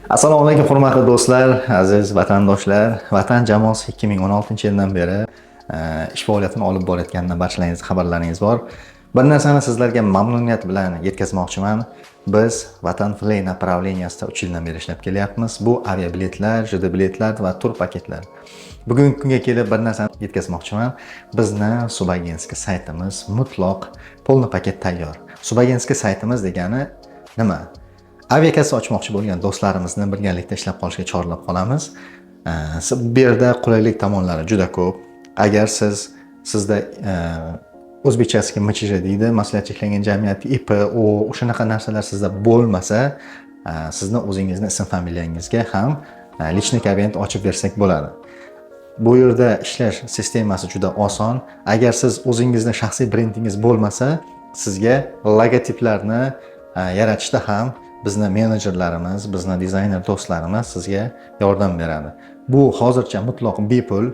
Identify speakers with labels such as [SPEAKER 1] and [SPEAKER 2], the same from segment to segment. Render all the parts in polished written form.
[SPEAKER 1] Assalomu alaykum hurmatli do'stlar, aziz vatandoshlar. Vatan jamoasi 2016-yildan beri ish faoliyatini olib borayotganidan barchalaringiz xabarlaringiz bor. Bir narsani sizlarga mamnuniyat bilan yetkazmoqchiman. Biz Vatan Fly направлениясida 3 yildan beri ishlab kelyapmiz. Bu aviabiletlar, juda biletlar va tur paketlar. Bugungi kunga kelib bir narsani yetkazmoqchiman. Bizni Subagenskiy saytimiz mutlaq полный paket tayyor. Subagenskiy saytimiz degani nima? Aviakassa ochmoqchi bo'lgan do'stlarimizni birgalikda ishlab qolishga chorlab qolamiz. Bu yerda qulaylik tomonlari juda ko'p. Agar sizda o'zbekchasiga MCJ deydi, maslahat cheklangan jamiyat IP, o'shanaqa narsalar sizda bo'lmasa, sizni o'zingizning ism familiyangizga ham lichniy kabinет ochib bersak bo'ladi. Bu yerda ishlash sistemasi juda oson. Agar siz o'zingizning shaxsiy brendingiz bo'lmasa, sizga logotiplarni yaratishda ham bizni menejerlarimiz, bizni dizayner do'stlarimiz sizga yordam beradi. Bu hozircha mutlaq bepul.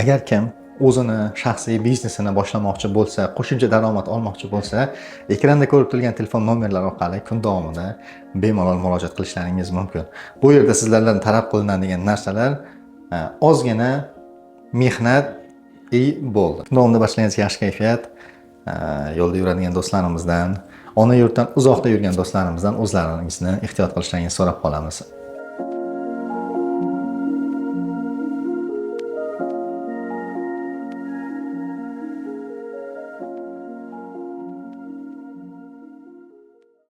[SPEAKER 1] Agar kim o'zini shaxsiy biznesini boshlamoqchi bo'lsa, qo'shimcha daromad olmoqchi bo'lsa, ekranda ko'rib turgan telefon nomerlari orqali kun davomida bemalol murojaat qilishlaringiz mumkin. Bu yerda sizlardan talab qilinadigan narsalar ozgina mehnat bo'ldi. Davomida barchalaringizga yaxshi kayfiyat. Yo'lda yuradigan do'stlarimizdan, ona yurtdan uzoqda yurgan do'stlarimizdan o'zlaringizni ehtiyot qilishlaringizni so'rab qolamiz.